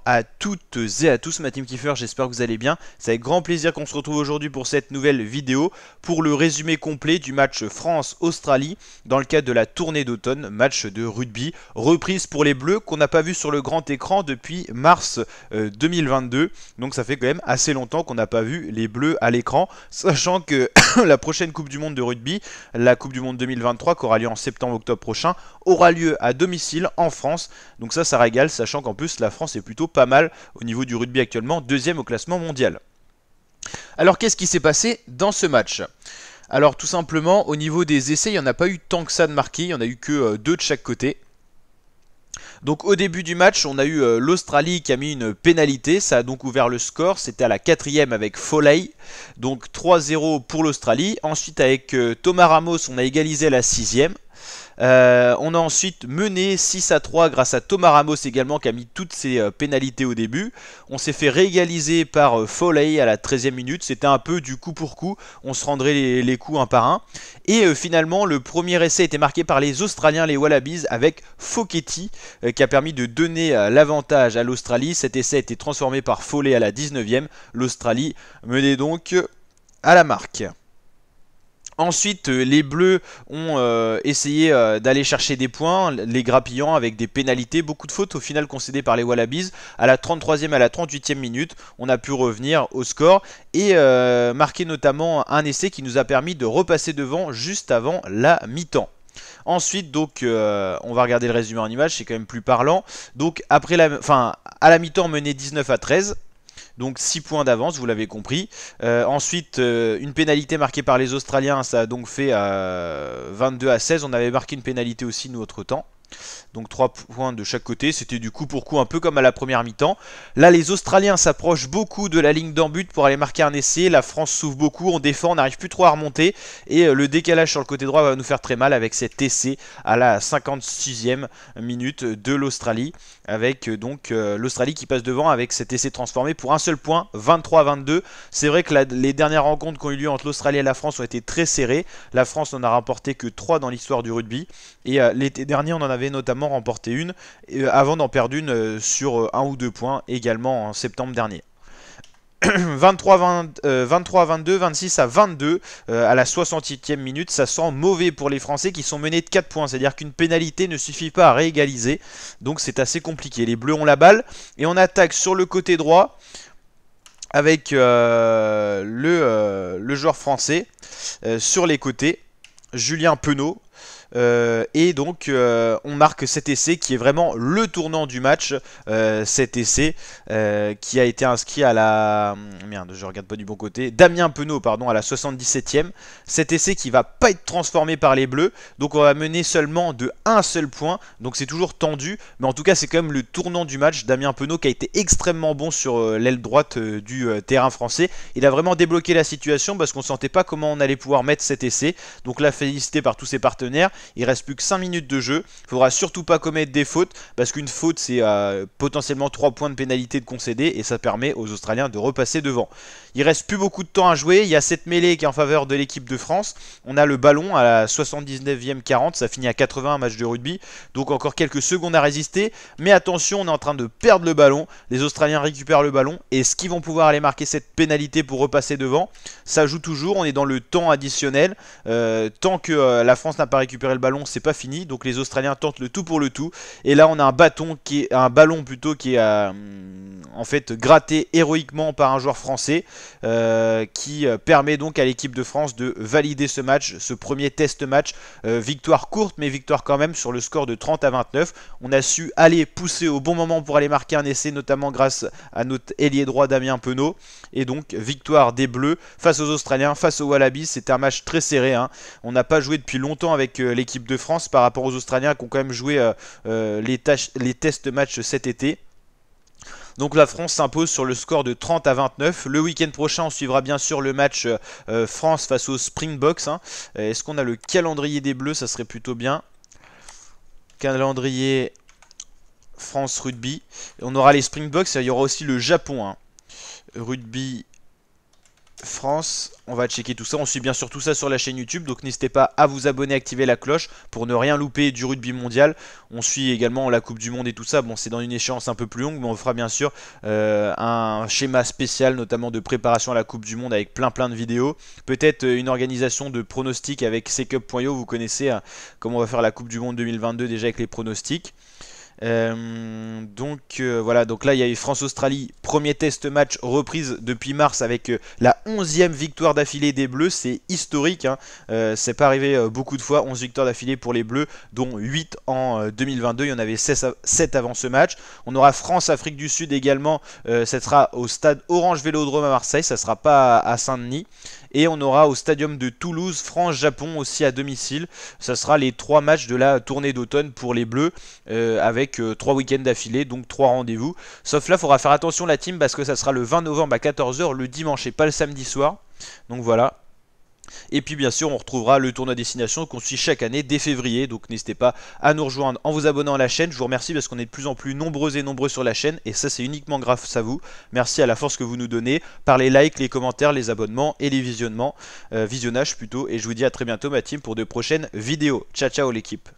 à toutes et à tous, ma team Kiefer, j'espère que vous allez bien. C'est avec grand plaisir qu'on se retrouve aujourd'hui pour cette nouvelle vidéo, pour le résumé complet du match France-Australie, dans le cadre de la tournée d'automne, match de rugby, reprise pour les Bleus, qu'on n'a pas vu sur le grand écran depuis mars 2022, donc ça fait quand même assez longtemps qu'on n'a pas vu les Bleus à l'écran, sachant que la prochaine Coupe du Monde de rugby, la Coupe du Monde 2023, qui aura lieu en septembre-octobre prochain, aura lieu à domicile en France, donc ça régale, sachant qu'en plus la France est plutôt pas mal au niveau du rugby actuellement, deuxième au classement mondial. Alors qu'est-ce qui s'est passé dans ce match? Alors tout simplement, au niveau des essais, il n'y en a pas eu tant que ça de marqués, il n'y en a eu que 2 de chaque côté. Donc au début du match, on a eu l'Australie qui a mis une pénalité, ça a donc ouvert le score, c'était à la 4ème avec Foley, donc 3-0 pour l'Australie. Ensuite avec Thomas Ramos, on a égalisé à la 6ème. On a ensuite mené 6-3 grâce à Thomas Ramos également qui a mis toutes ses pénalités au début. On s'est fait réégaliser par Foley à la 13e minute. C'était un peu du coup pour coup. On se rendrait les coups un par un. Et finalement, le premier essai était marqué par les Australiens, les Wallabies, avec Foketti qui a permis de donner l'avantage à l'Australie. Cet essai a été transformé par Foley à la 19e. L'Australie menait donc à la marque. Ensuite, les Bleus ont essayé d'aller chercher des points, les grappillant avec des pénalités, beaucoup de fautes au final concédées par les Wallabies. À la 33e et à la 38e minute, on a pu revenir au score et marquer notamment un essai qui nous a permis de repasser devant juste avant la mi-temps. Ensuite, donc, on va regarder le résumé en image, c'est quand même plus parlant. Donc, à la mi-temps, on menait 19-13. Donc 6 points d'avance, vous l'avez compris. Ensuite, une pénalité marquée par les Australiens, ça a donc fait 22-16. On avait marqué une pénalité aussi, nous, autre temps. Donc 3 points de chaque côté, c'était du coup pour coup un peu comme à la première mi-temps. Là les Australiens s'approchent beaucoup de la ligne d'en but pour aller marquer un essai. La France s'ouvre beaucoup, on défend, on n'arrive plus trop à remonter. Et le décalage sur le côté droit va nous faire très mal avec cet essai à la 56e minute de l'Australie. Avec donc l'Australie qui passe devant avec cet essai transformé pour un seul point, 23-22. C'est vrai que les dernières rencontres qui ont eu lieu entre l'Australie et la France ont été très serrées. La France n'en a remporté que 3 dans l'histoire du rugby. Et l'été dernier on en avait notamment remporté une avant d'en perdre une sur 1 ou 2 points également en septembre dernier. 23-22, 26-22 à la 68e minute, ça sent mauvais pour les Français qui sont menés de 4 points, c'est-à-dire qu'une pénalité ne suffit pas à réégaliser, donc c'est assez compliqué. Les Bleus ont la balle et on attaque sur le côté droit avec le joueur français sur les côtés, Julien Penaud. Et donc on marque cet essai qui est vraiment le tournant du match, cet essai qui a été inscrit à la... Merde, je regarde pas du bon côté. Damien Penaud, pardon, à la 77e. Cet essai qui va pas être transformé par les Bleus, donc on va mener seulement de un seul point, donc c'est toujours tendu, mais en tout cas c'est quand même le tournant du match. Damien Penaud qui a été extrêmement bon sur l'aile droite du terrain français. Il a vraiment débloqué la situation parce qu'on sentait pas comment on allait pouvoir mettre cet essai, donc là félicité par tous ses partenaires. Il reste plus que 5 minutes de jeu. Il faudra surtout pas commettre des fautes parce qu'une faute c'est potentiellement 3 points de pénalité de concéder et ça permet aux Australiens de repasser devant. Il reste plus beaucoup de temps à jouer. Il y a cette mêlée qui est en faveur de l'équipe de France. On a le ballon à la 79e 40. Ça finit à 80 match de rugby. Donc encore quelques secondes à résister. Mais attention, on est en train de perdre le ballon. Les Australiens récupèrent le ballon. Est-ce qu'ils vont pouvoir aller marquer cette pénalité pour repasser devant? Ça joue toujours. On est dans le temps additionnel. Tant que la France n'a pas récupéré le ballon, c'est pas fini. Donc les Australiens tentent le tout pour le tout. Et là, on a un ballon qui est en fait gratté héroïquement par un joueur français qui permet donc à l'équipe de France de valider ce match, ce premier test match. Victoire courte, mais victoire quand même sur le score de 30-29. On a su aller pousser au bon moment pour aller marquer un essai, notamment grâce à notre ailier droit Damien Penaud. Et donc victoire des Bleus face aux Australiens, face aux Wallabies. C'était un match très serré, hein. On n'a pas joué depuis longtemps avec l'équipe de France par rapport aux Australiens qui ont quand même joué les tests matchs cet été. Donc la France s'impose sur le score de 30-29. Le week-end prochain, on suivra bien sûr le match France face aux Springboks, hein. Est-ce qu'on a le calendrier des Bleus? Ça serait plutôt bien. Calendrier France Rugby. On aura les Springboks, il y aura aussi le Japon, hein. Rugby France, on va checker tout ça, on suit bien sûr tout ça sur la chaîne YouTube, donc n'hésitez pas à vous abonner, activer la cloche pour ne rien louper du rugby mondial. On suit également la Coupe du Monde et tout ça, bon c'est dans une échéance un peu plus longue, mais on fera bien sûr un schéma spécial, notamment de préparation à la Coupe du Monde avec plein de vidéos. Peut-être une organisation de pronostics avec ccup.io, vous connaissez comment on va faire la Coupe du Monde 2022 déjà avec les pronostics. Voilà, donc là il y a eu France-Australie, premier test match reprise depuis mars avec la 11e victoire d'affilée des Bleus, c'est historique, hein. C'est pas arrivé beaucoup de fois, 11 victoires d'affilée pour les Bleus, dont 8 en 2022, il y en avait 7 avant ce match. On aura France-Afrique du Sud également, ça sera au stade Orange Vélodrome à Marseille, ça sera pas à Saint-Denis. Et on aura au stadium de Toulouse, France-Japon aussi à domicile. Ça sera les 3 matchs de la tournée d'automne pour les Bleus avec 3 week-ends d'affilée, donc 3 rendez-vous. Sauf là, il faudra faire attention la team parce que ça sera le 20 novembre à 14 h le dimanche et pas le samedi soir. Donc voilà. Et puis bien sûr on retrouvera le tournoi destination qu'on suit chaque année dès février, donc n'hésitez pas à nous rejoindre en vous abonnant à la chaîne. Je vous remercie parce qu'on est de plus en plus nombreux et nombreux sur la chaîne et ça c'est uniquement grâce à vous. Merci à la force que vous nous donnez par les likes, les commentaires, les abonnements et les visionnages plutôt. Et je vous dis à très bientôt ma team pour de prochaines vidéos. Ciao ciao l'équipe.